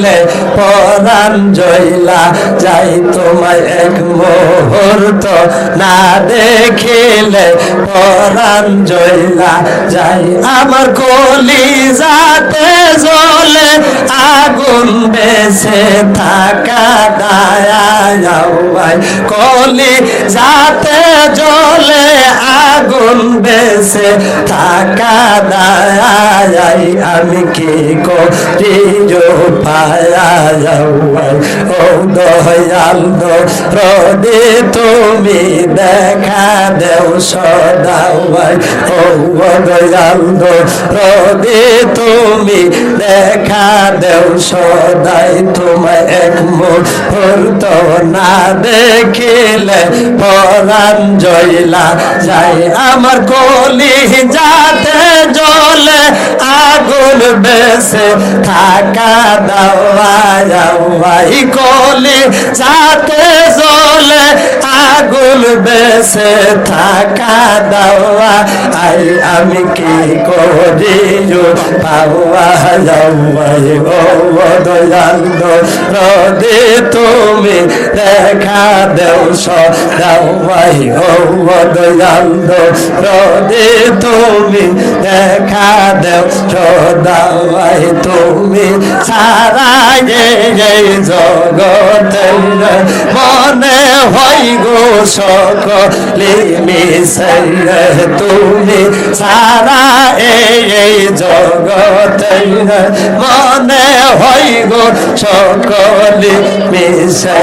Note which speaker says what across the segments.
Speaker 1: দেখিলে পরাণ জয়লা যাই তোমায় এক মুহূর্ত না দেখিলে পরাণ জয়লা যাই আমার কলিজাতে জ্বলে আগুন বেঁচে থাকা দায়াই কলিজাতে জ্বলে আগুন বেঁচে থাকা দায়াই আমি কি করি পায়াই ও দয়াল দরদে তুমি দেখা দেও সদাই ও দয়াল দরদে তুমি দেখা দেও সদাই তোমায় এক মুহূর্ত না দেখিলে পরাণ জয়লা যাই আমার কলিজাতে জ্বলে আগুন বেঁচে থাকা দাওয়াই কলিজাতে জ্বলে আগুন বেঁচে থাকা দাওয়া আই আমি কি করি পাওয়া যাওয়াই ও দয়াল দরদে তুমি দেখা দেও সদাই ও দয়াল দরদে তুমি দেখা দেও সদাই তুমি সারা এই জগতে মনে হয় গো সকলে মিশে তুমি সারা এই জগতে মনে হয় গো সকলে মিশে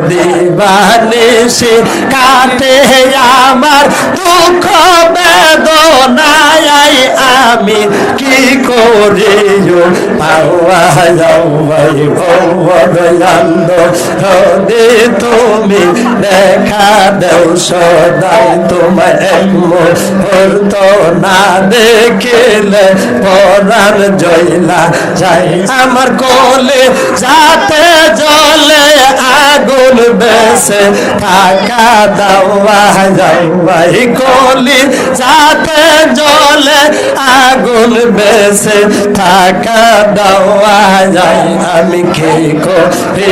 Speaker 1: দিবানিশি কাটে আমার দুঃখ বেদনায় আমি কি করি পাওয়া যাওয়াই ভগবানন্দ হদে তুমি দেখা দেও সদাই তোমায় এক মুহূর্ত না দেখিলে পরাণ জয়লা যাই আমার কোলে যাতে জ্বলে আগুন বেঁচে থাকা দাওয়া যাওয়াই কোলে যাতে জ্বলে আগুন বেঁচে থাকা দাওয়া যাই আমি কি করি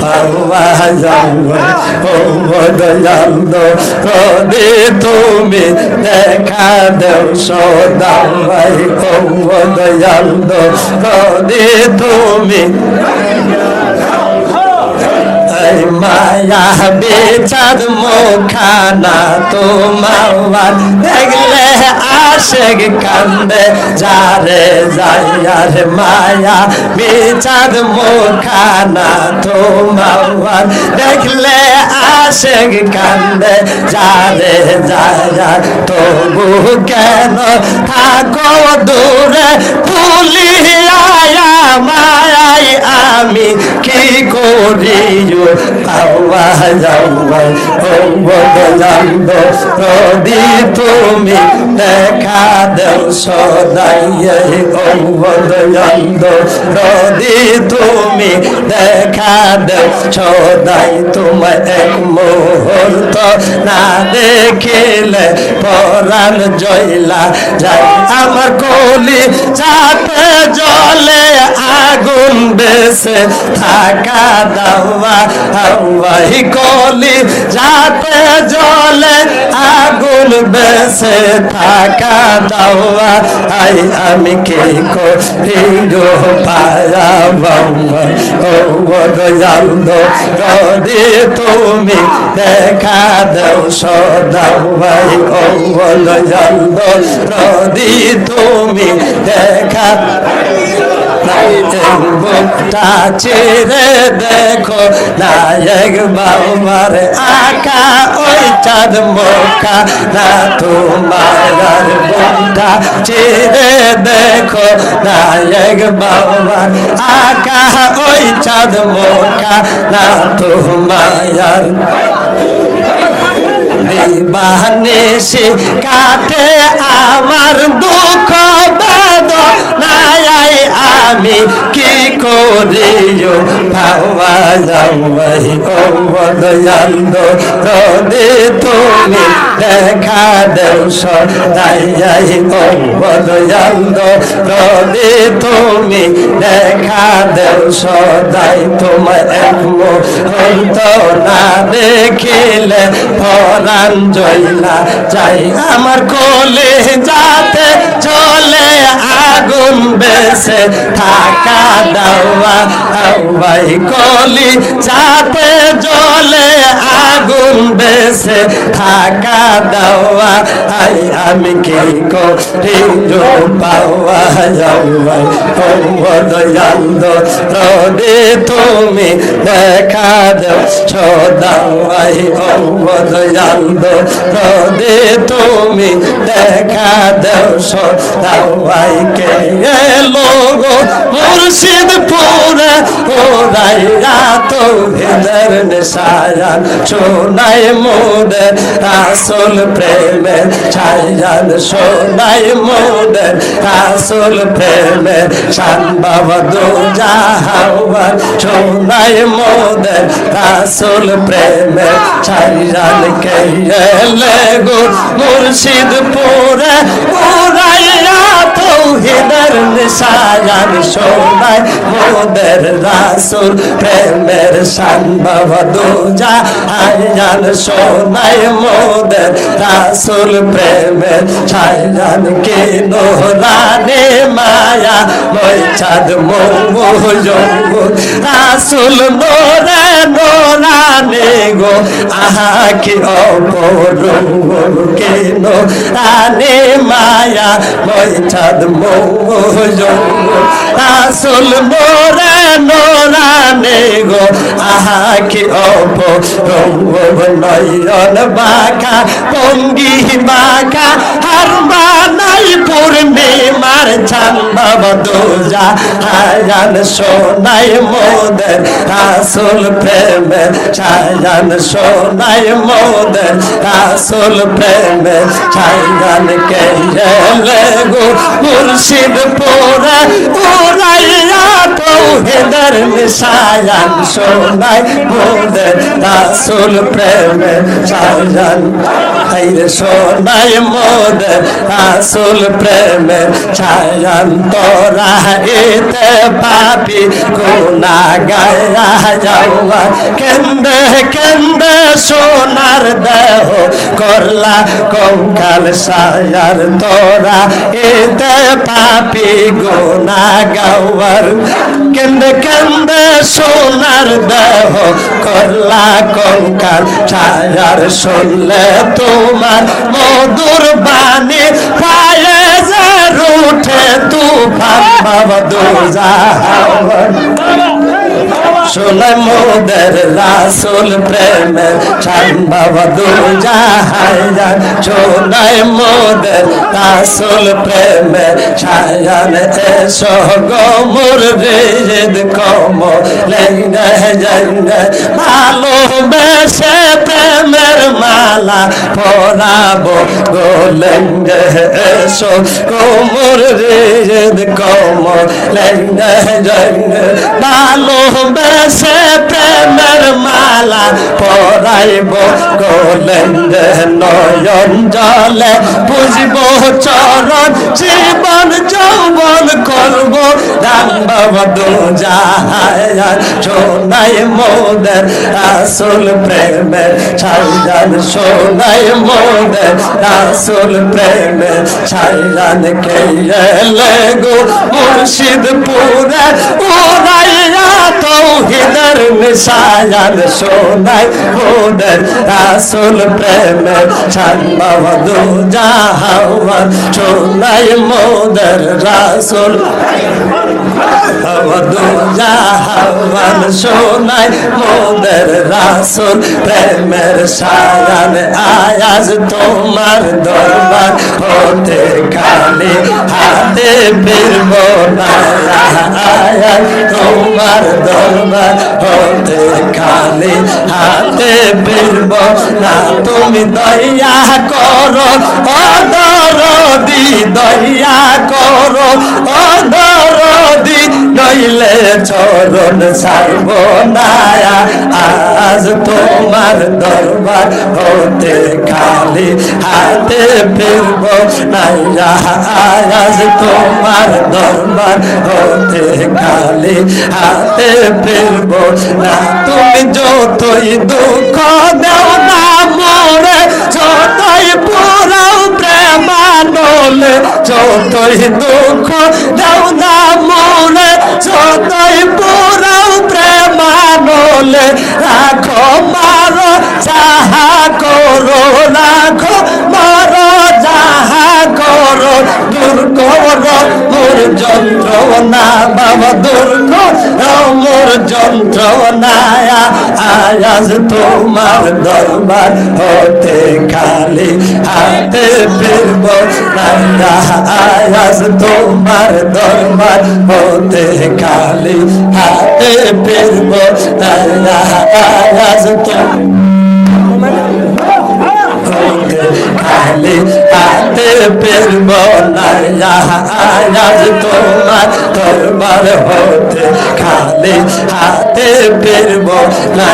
Speaker 1: পাওয়া যাওয়া ও দয়াল দরদে তুমি দেখা দেও সদাই ও দয়াল দরদে তুমি মায়া বেচার মুখানা তোমার দেখলে আশেক কান্দে যারে যাইয়ার মায়া বেচার মুখানা তোমার দেখলে আশেক কান্দে যারে যাইয়ার তবু কেন থাকো দূরে তুলিয়া মায়াই আমি কি করি পাওয়া যাওয়া ও বদলান্দ রদি তুমি দেখা দেও সদাই ও বদলান্দ রদি তুমি দেখা দেও সদাই তোমায় এক মুহূর্ত না দেখিলে পরাণ জয়লা যাই আমার কলি যাতে জ্বলে আগুন বেঁচে থাকা দাওয়া হাওয়াই কলি যাতে জ্বলে আগুন বেঁচে থাকা দাওয়া আই আমি কি করি পায়া বাবা ও দয়াল দরদে তুমি দেখা দেও সদাই ও দয়াল দরদে তুমি দেখা বুকটা ছেড়ে দেখো নায়ক বাবার আকা ওই চাঁদ মোকা না তোমার বুকটা ছেড়ে দেখো নায়ক বাবার আকা ওই চাঁদ মোকা না তোমার দিবানিশি কাটে আমার দুঃখ বেদনায় আমি কি করিও পাওয়া যাওয়াই ও দয়াল দে তুমি দেখা দেও সদাই ও দয়াল দে তুমি দেখা দেও সদাই তোমার এক মুহূর্ত না দেখিলে পরাণ জয়লা যাই আমার কোলে যাতে চলে আগুন বেসে থাকা দাওয়া আওয়াই কলি যাতে জ্বলে আগুন বেসে থাকা দাওয়া আই আমি কি করি পাওয়া যাওয়াই ও দয়াল দে তুমি দেখা দেও সদাই ও দয়াল দে তুমি দেখা দেও সদাই কে লোগো মুর্শিদপুরে ওরাইয়া তো হেদের নেশায়ান সোনাই মোদের রাসূল প্রেমের ছায়ান সোনাই মোদের রাসূল প্রেমের শান বাবা দো জাহাওয়ান সোনাই মোদের রাসূল প্রেমের ছায়ান কে লেগো মুর্শিদপুরে ওরাইয়া তো হেদের নেশায়ান সোনাই মোদের রাসূল প্রেমের শান বাবা দো জাহান সোনাই মোদের রাসূল প্রেমের ছায়ান কে নোরানে মায়া মই চাঁদ মোজঙ্গ রাসূল নোরে নোরানে গো আহা কি অপরূপ কে নোরানে মায়া মই চাঁদ মোজঙ্গ রাসূল নোরে নোরানে গো আহা কি অপরূপ নয়ন বাঁকা ভঙ্গি বাঁকা হার মানাই পূর্ণিমার চাঁদ বাবা দো জাহান সোনাই মোদের রাসূল প্রেমের ছায়ান সোনাই মোদের রাসূল প্রেমের ছায়ান কে লেগো মুর্শিদপুরে ওরাইয়া তো হেদের নিশায়ান সোনাই মোদের রাসূল প্রেমের ছায়ান হাইরে সোনাই মোদের রাসূল প্রেমের ছায়ান তোরা এতে পাপি গুনাহগার যাওয়া কেন্দে কেন্দে সোনার দেহ করলা কঙ্কাল সায়ার তোরা এতে পাপি গুনাহগার কেন্দে কেন্দে সোনার দেহ করলা কঙ্কাল সায়ার শুনলে তোমার মধুর বাণী পায়ে যে রুঠে তুফান বাবা দো জাহান সোনাই মোদের রাসূল প্রেমের শান বাবা দো জাহান সোনাই মোদের রাসূল প্রেমের ছায়ান এসো গো মুর্শিদ কমলে যাইনে ভালোবেসে প্রেমের মালা পরাবো গোলেঙ্গে এসো গো মুর্শিদ কমলে যাইনে ভালোবেসে প্রেমের মালা পরাইব গোলেঙ্গে নয়ন জলে বুঝব চরণ জীবন যৌবন করব দান বাবা দো জাহান সোনাই মোদের রাসূল প্রেমের ছায়ান সোনাই মোদের রাসূল প্রেমের ছায়ান কে লেগো মুর্শিদপুরে ওরাইয়া তৌহিদের নিশায়ান সোনাই মোদের রাসূল প্রেমের ছায়ান বাবা দো জাহান সোনাই মোদের রাসূল বাবা দো জাহান সোনাই মোদের রাসূল প্রেমের ছায়ান আয়াজ তোমার দরবার হতে খালি হাতে ফিরব না আয়াজ তোমার দরবার হতে খালি হাতে ফিরব না তুমি দয়া করো ও দরদি দয়া করো ও দরদি নইলে চরণ ছাড়ব না আজ তোমার দরবার হতে খালি হাতে ফিরব না আজ তোমার দরবার হতে খালি হাতে ফিরব না তুমি যতই দুঃখ দাও না মোরে যতই পুরাও প্রেমানলে যতই দুঃখ দাও না মোরে যতই পুরাও প্রেমানলে রাখো মারো যাহা করো রাখো মারো যাহা করো দূর করো মোর যন্ত্রণা বাবা দূর করো মোর যন্ত্রণা আজ তোমার দরবার হতে খালি হাতে ফিরব না আজ তোমার দরবার হতে খালি হাতে ফিরব না আজ তোমার খালি হাতে ফিরব না আজ তোমার দরবার হতে খালি হাতে ফিরব না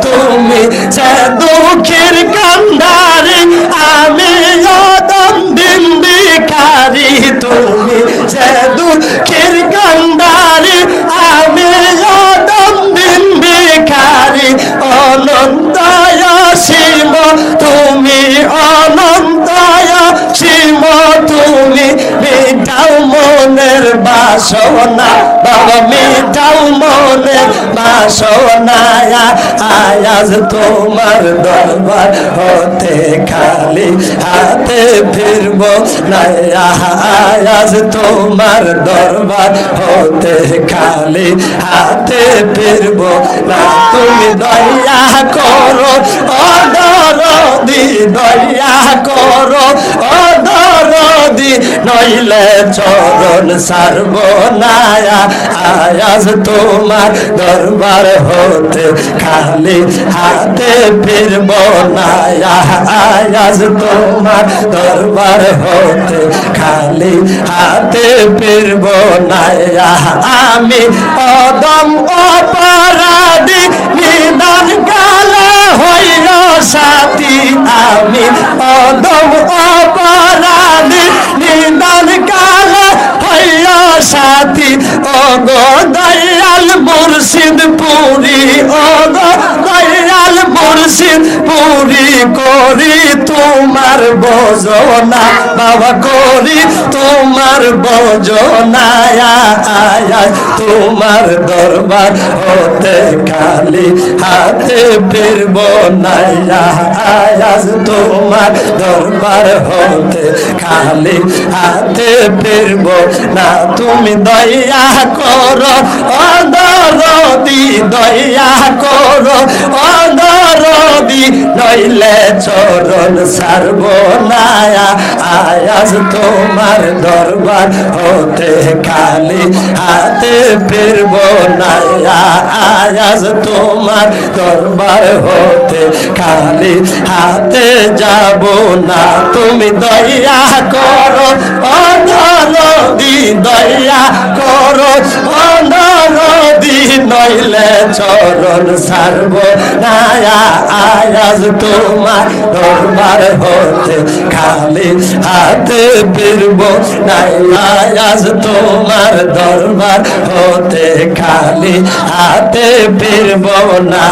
Speaker 1: তুমি যে দুঃখের কান্দারি আমি অদম দিন ভিখারি তুমি যে দুঃখের কান্দারি আমি অদম দিন ভিখারি অনন্ত সীম তুমি অনন্ত সীম তুমি মিটাও মনের বাসনা বাবা মিটাও মনের বাসনা আজ তোমার দরবার হতে খালি হাতে ফিরব না আজ তোমার দরবার হতে খালি হাতে ফিরব না তুমি দয়া করো অদরদি দয়া করো অদরদি নইলে চরণ সারব না আজ তোমার দরবার হতে খালি হাতে ফিরব না আজ তোমার দরবার হতে খালি হাতে ফিরব না আমি অদম অপরাধী নিদান কালে হইল সাথী আমি অদম অপরাধী নিদান কালে হইল সাথী ওগো দয়াল মুর্শিদ পুরি ওগো দয়াল মুর্শিদ পুরি করি তোমার বজনা বাবা করি তোমার বজনা তোমার দরবার হতে খালি হাতে ফিরব না আজ তোমার দরবার হতে খালি হাতে ফিরব না তুমি দয়া করো অদরদি দয়া করো অদরদি নইলে চরণ সারব না আজ তোমার দরবার হতে খালি হাতে ফিরব না আজ তোমার দরবার হতে খালি হাতে যাব না তুমি দয়া করো অদরদি দয়া করো অদরদি নইলে চরণ সারব না আজ তোমার দরবার হতে খালি হাতে ফিরব না আজ তোমার দরবার হতে খালি হাতে ফিরব না